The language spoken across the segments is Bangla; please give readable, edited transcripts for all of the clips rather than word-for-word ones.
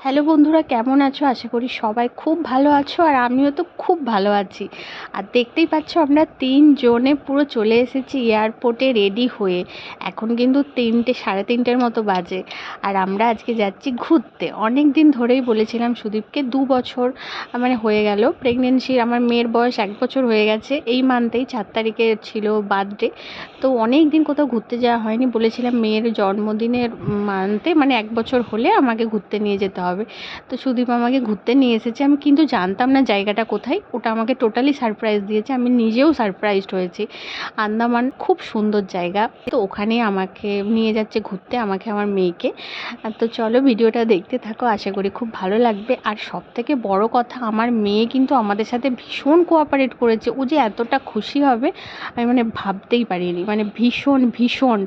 হ্যালো বন্ধুরা, কেমন আছো? আশা করি সবাই খুব ভালো আছো, আর আমিও তো খুব ভালো আছি। আর দেখতেই পাচ্ছ আমরা 3 জনে পুরো চলে এসেছি এয়ারপোর্টে রেডি হয়ে। এখন কিন্তু 3টে, সাড়ে 3টের মতো বাজে। আর আমরা আজকে যাচ্ছি ঘুরতে। অনেক দিন ধরেই বলেছিলাম সুদীপকে, 2 বছর মানে হয়ে গেল প্রেগনেন্সির। আমার মেয়ের বয়স 1 বছর হয়ে গেছে। এই মান্থেই 4 তারিখে ছিল বার্থডে। তো অনেক দিন কোথাও ঘুরতে যাওয়া হয়নি। বলেছিলাম মেয়ের জন্মদিনের মান্থে মানে 1 বছর হলে আমাকে ঘুরতে নিয়ে যেতে হবে। তো সুদীপ আমাকে ঘুরতে নিয়ে এসেছে। আমি কিন্তু জানতাম না জায়গাটা কোথায়। ওটা আমাকে টোটালি সারপ্রাইজ দিয়েছে। আমি নিজেও সারপ্রাইজড হয়েছি। আন্দামান খুব সুন্দর জায়গা। তো ওখানেই আমাকে নিয়ে যাচ্ছে ঘুরতে, আমাকে আমার মেয়েকে। তো চলো ভিডিওটা দেখতে থাকো, আশা করি খুব ভালো লাগবে। আর সবথেকে বড় কথা, আমার মেয়ে কিন্তু আমাদের সাথে ভীষণ কোঅপারেট করেছে। ও যে এতটা খুশি হবে আমি মানে ভাবতেই পারিনি। মানে ভীষণ ভীষণ,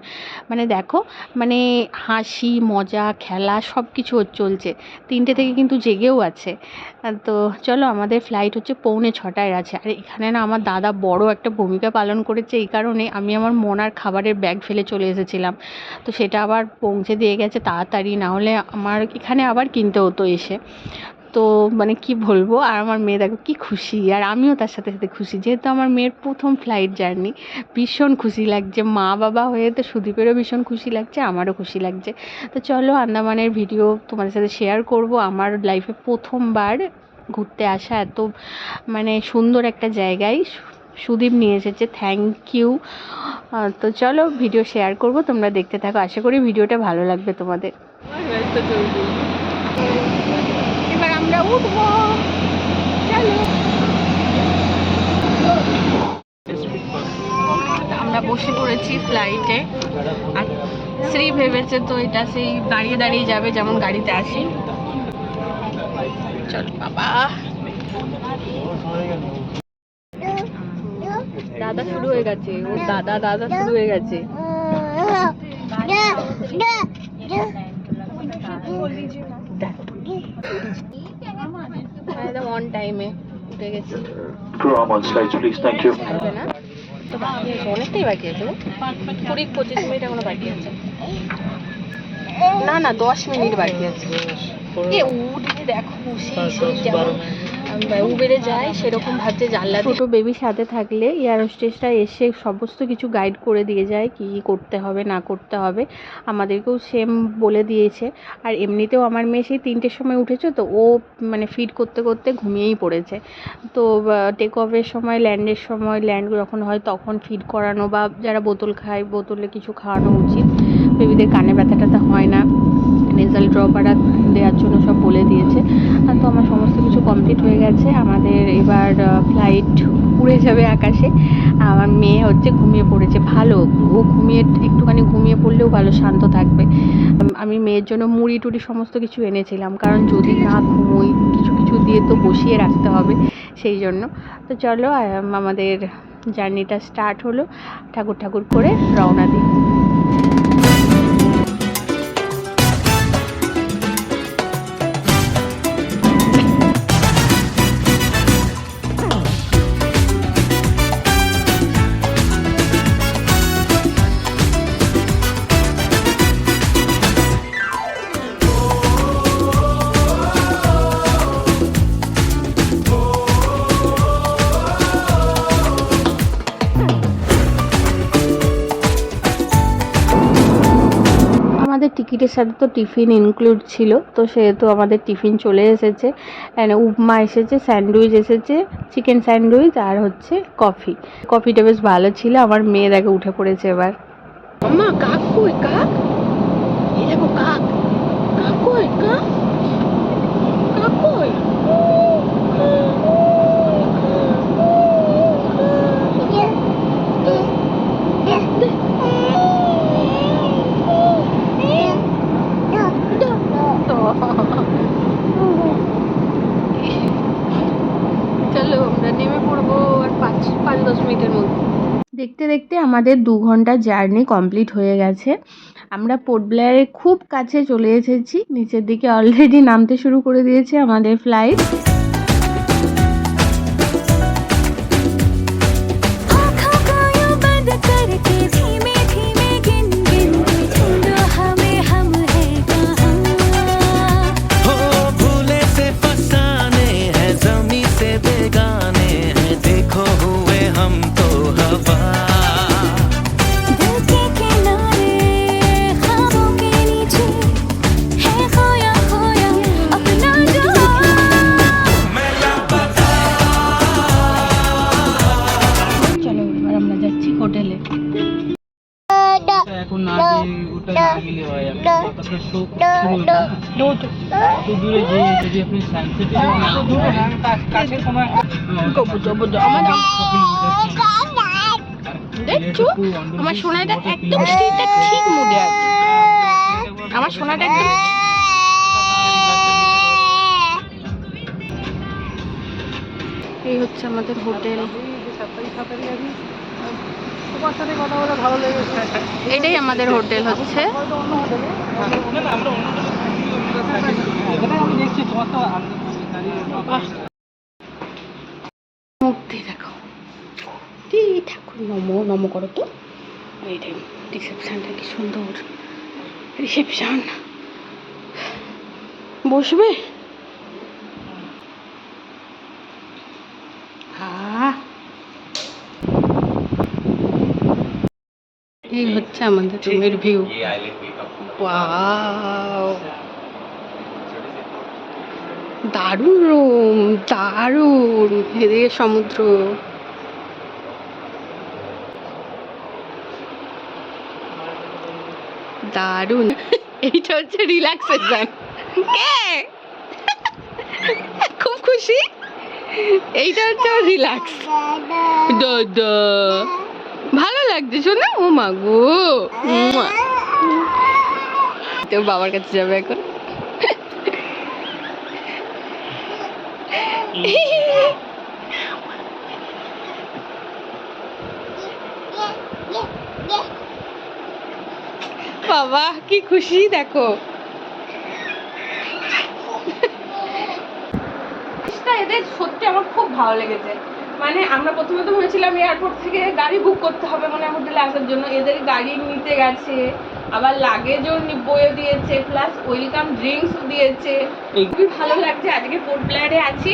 মানে দেখো, মানে হাসি মজা খেলা সব কিছু ওর চলছে। 3টে থেকে কিন্তু জেগেও আছে। তো চলো, আমাদের ফ্লাইট হচ্ছে 6:45 আছে। আর এখানে না আমার দাদা বড় একটা ভূমিকা পালন করেছে। এই কারণে আমি আমার মোনার খাবারের ব্যাগ ফেলে চলে এসেছিলাম। তো সেটা আবার পৌঁছে দিয়ে গেছে তাড়াতাড়ি, না হলে আমার এখানে আবার কিনতে হতো এসে। তো মানে কি বলবো। আর আমার মেয়ে দেখো কি খুশি, আর আমিও তার সাথে সাথে খুশি, যেহেতু আমার মেয়ের প্রথম ফ্লাইট জার্নি। ভীষণ খুশি লাগছে, মা বাবা হয়ে তো সুদীপেরও ভীষণ খুশি লাগছে, আমারও খুশি লাগছে। তো চলো আন্দামানের ভিডিও তোমাদের সাথে শেয়ার করব। আমার লাইফে প্রথমবার ঘুরতে আসা এত মানে সুন্দর একটা জায়গায় সুদীপ নিয়ে এসেছে। Thank you. তো চলো ভিডিও শেয়ার করব, তোমরা দেখতে থাকো। আশা করি ভিডিওটা ভালো লাগবে তোমাদের। এবার আমরা উঠবো, চলো। আমরা বসে পড়েছি ফ্লাইটে। আর শ্রী ভেবেছে তো এটা সেই দাঁড়িয়ে দাঁড়িয়ে যাবে, যেমন গাড়িতে আসি। চল বাবা। দাদা শুরু হয়ে গেছে, ওর দাদা দাদা শুরু হয়ে গেছে। একদম অন টাইমে উঠে গেছি। না তো বাকি আছে, অনেকটাই বাকি আছে, 20-25 মিনিট এখনো বাকি আছে। না না, 10 মিনিট বাকি আছে। উঠে দেখো সেই যেমন উবেরে যায় সেরকম ভাবছে। জানলা ছোটো বেবির সাথে থাকলে এয়ার হোস্টেসরা এসে সমস্ত কিছু গাইড করে দিয়ে যায়, কী কী করতে হবে না করতে হবে। আমাদেরকেও সেম বলে দিয়েছে। আর এমনিতেও আমার মেয়ে সেই 3টের সময় উঠেছে, তো ও মানে ফিড করতে করতে ঘুমিয়েই পড়েছে। তো টেক অফের সময়, ল্যান্ডের সময়, ল্যান্ড যখন হয় তখন ফিড করানো, বা যারা বোতল খায় বোতলে কিছু খাওয়ানো উচিত। বেবিদের কানে ব্যথা ট্যাথা হয় না, নেজাল ড্রপার দেওয়ার জন্য সব বলে দিয়েছে। আর তো আমার সমস্ত কিছু কমপ্লিট হয়ে গেছে। আমাদের এবার ফ্লাইট উড়ে যাবে আকাশে। আমার মেয়ে হচ্ছে ঘুমিয়ে পড়েছে। ভালো, ও একটুখানি ঘুমিয়ে পড়লেও ভালো, শান্ত থাকবে। আমি মেয়ের জন্য মুড়ি টুড়ি সমস্ত কিছু এনেছিলাম, কারণ যদি না ঘুমোই কিছু কিছু দিয়ে তো বসিয়ে রাখতে হবে, সেই জন্য। তো চলো আমাদের জার্নিটা স্টার্ট হলো। ঠাকুর ঠাকুর করে রওনা দিই। আমাদের টিকিটের সাথে তো টিফিন ইনক্লুড ছিল, তো সেহেতু আমাদের টিফিন চলে এসেছে। উপমা এসেছে, স্যান্ডউইচ এসেছে, চিকেন স্যান্ডউইচ, আর হচ্ছে কফি। কফিটা বেশ ভালো ছিল। আমার মেয়ে দেখে উঠে পড়েছে এবার। মা কাক কই, কাক, এই দেখো কাক, কাক কই, কাক, কাক কই। চলো আমরা নেমে পড়বো আর 5-10 মিনিটের মধ্যে। দেখতে দেখতে আমাদের 2 ঘন্টা জার্নি কমপ্লিট হয়ে গেছে। আমরা পোর্ট ব্লেয়ারের খুব কাছে চলে এসেছি। নিচের দিকে অলরেডি নামতে শুরু করে দিয়েছে আমাদের ফ্লাইট। আপনার শো শুরু হবে, অত দূরে যে যদি আপনি সানসেটে কাছে কোনো দেখছো আমার সোনাটা একদম স্ট্রিটটা ঠিক মুডে আছে। আমার সোনাটা একদম এই হচ্ছে আমাদের হোটেল। এটাই আমাদের হোটেল হচ্ছে। মূর্তি দেখো, ঠাকুর নমো নমো করো তো। এইটাই রিসেপশনটা, কি সুন্দর রিসেপশন। বসবে এই হচ্ছে আমাদের রুমের ভিউ। ওয়াও, দারুণ রুম, দারুণ। এদিকে সমুদ্র, দারুণ। এইটা হচ্ছে রিল্যাক্সেশন। কে খুব খুশি, এইটা হচ্ছে রিল্যাক্স। দাদা ভালো লাগছে শোনা। ও মা গো, তো বাবার কাছে যাবে এখন। বাবা কি খুশি দেখো। এদের সত্যি আমার খুব ভালো লেগেছে। মানে আমরা প্রথমে তো ভেবেছিলাম এয়ারপোর্ট থেকে গাড়ি বুক করতে হবে মানে হোটেলে আসার জন্য। এদের গাড়ি নিতে গেছে, আবার লাগেজও বয়ে দিয়েছে, প্লাস ওয়েলকাম ড্রিঙ্কসও দিয়েছে। খুবই ভালো লাগছে। আজকে পোর্ট ব্লেয়ারে আছি,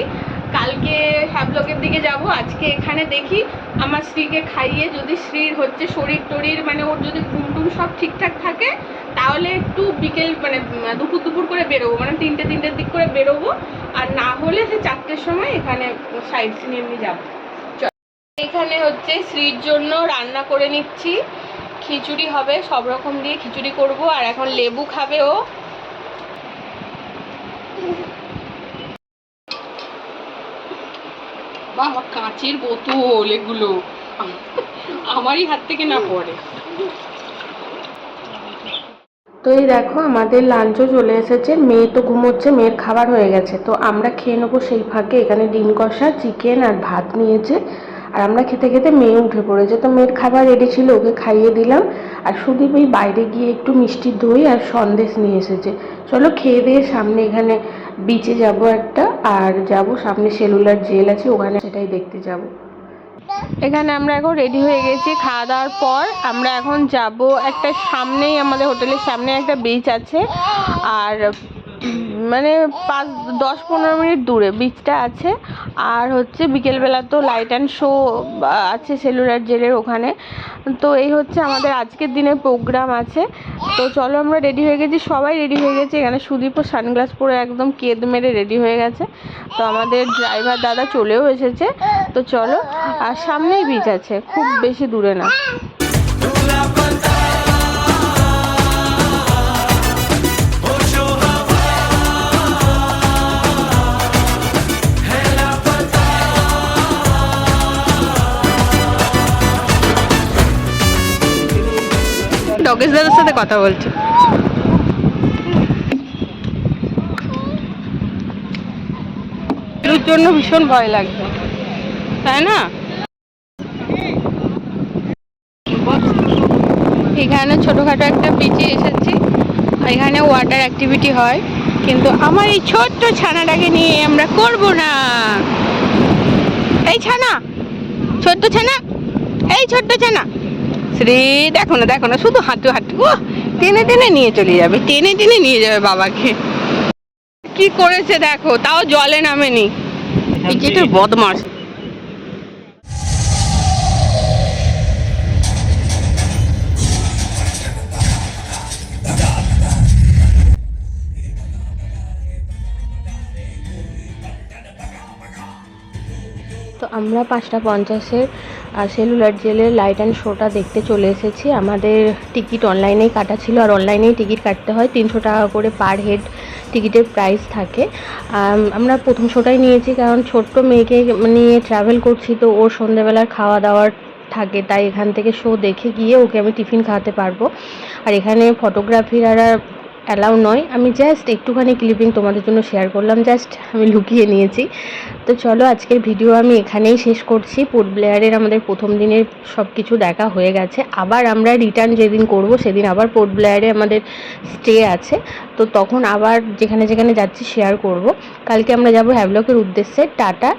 কালকে হ্যাভলকের দিকে যাব। আজকে এখানে দেখি আমার শ্রীকে খাইয়ে, যদি শ্রীর হচ্ছে শরীর টরির মানে ওর যদি ঘুম টুম সব ঠিকঠাক থাকে তাহলে একটু বিকেল মানে দুপুর করে বেরোবো, মানে তিনটের দিক করে বেরোবো। আর না হলে সে 4টের সময় এখানে সাইড সিন এমনি যাবো। এখানে হচ্ছে শ্রীর জন্য রান্না করে নিচ্ছি, খিচুড়ি হবে, সব রকম দিয়ে খিচুড়ি করব। আর এখন লেবু খাবে ও। বাবা কাঁচের বোতল এগুলো, আমারই হাত থেকে না পড়ে। তো এই দেখো আমাদের লাঞ্চও চলে এসেছে। মেয়ে তো ঘুমোচ্ছে, মেয়ের খাবার হয়ে গেছে, তো আমরা খেয়ে নেবো সেই ফাঁকে। এখানে ডিম কষা, চিকেন আর ভাত নিয়েছে, আর আমরা খেতে খেতে মেয়ে উঠে পড়েছে। তো মেয়ের খাবার রেডি ছিল, ওকে খাইয়ে দিলাম। আর সুদীপ এই বাইরে গিয়ে একটু মিষ্টি দই আর সন্দেশ নিয়ে এসেছে। চলো খেয়ে দিয়ে সামনে এখানে বিচে যাব একটা, আর যাব সামনে সেলুলার জেল আছে ওখানে, সেটাই দেখতে যাব। এখানে আমরা এখন রেডি হয়ে গেছি। খাওয়া দাওয়ার পর আমরা এখন যাব একটা, সামনেই আমাদের হোটেলের সামনে একটা বিচ আছে, আর মানে 5-10-15 মিনিট দূরে বিচটা আছে। আর হচ্ছে বিকেলবেলা তো লাইট অ্যান্ড শো আছে সেলুলার জেলের ওখানে। তো এই হচ্ছে আমাদের আজকের দিনের প্রোগ্রাম আছে। তো চলো আমরা রেডি হয়ে গেছি, সবাই রেডি হয়ে গেছে। এখানে সুদীপও সানগ্লাস পরে একদম কেদ মেরে রেডি হয়ে গেছে। তো আমাদের ড্রাইভার দাদা চলেও এসেছে। তো চলো, আর সামনেই বিচ আছে, খুব বেশি দূরে না। ডগেশ দাদার সাথে কথা বলছি। এর জন্য ভীষণ ভয় লাগছে, তাই না? এখানে ছোটখাটো একটা বিচে এসেছি, এখানে ওয়াটার অ্যাক্টিভিটি হয়, কিন্তু আমার এই ছোট্ট ছানাটাকে নিয়ে আমরা করব না। এই ছানা, ছোট্ট ছানা, এই ছোট্ট ছানা, শ্রী দেখো না শুধু হাঁটু হাঁটু, ও টেনে টেনে নিয়ে চলে যাবে, টেনে টেনে নিয়ে যাবে বাবাকে। কি করেছে দেখো, তাও জলে নামেনি। টিকিটের বদমাস। তো আমরা 5টা 50-এর সেলুলার জেলের লাইট অ্যান্ড শোটা দেখতে চলে এসেছি। আমাদের টিকিট অনলাইনেই কাটা ছিল, আর অনলাইনেই টিকিট কাটতে হয়, 300 টাকা করে পার হেড টিকিটের প্রাইস থাকে। আমরা প্রথম শোটাই নিয়েছি, কারণ ছোট্ট মেয়েকে নিয়ে ট্রাভেল করছি, তো ওর সন্ধ্যেবেলার খাওয়া দাওয়ার থাকে, তাই এখান থেকে শো দেখে গিয়ে ওকে আমি টিফিন খাওয়াতে পারবো। আর এখানে ফটোগ্রাফির আর অ্যালাউ নয়, আমি জাস্ট একটুখানি ক্লিপিং তোমাদের জন্য শেয়ার করলাম, জাস্ট আমি লুকিয়ে নিয়েছি। তো চলো, আজকের ভিডিও আমি এখানেই শেষ করছি। পোর্ট ব্লেয়ারের আমাদের প্রথম দিনের সব কিছু দেখা হয়ে গেছে। আবার আমরা রিটার্ন যেদিন করব সেদিন আবার পোর্ট ব্লেয়ারে আমাদের স্টে আছে, তো তখন আবার যেখানে যেখানে যাচ্ছি শেয়ার করব। কালকে আমরা যাব হ্যাভলকের উদ্দেশ্যে। টাটা।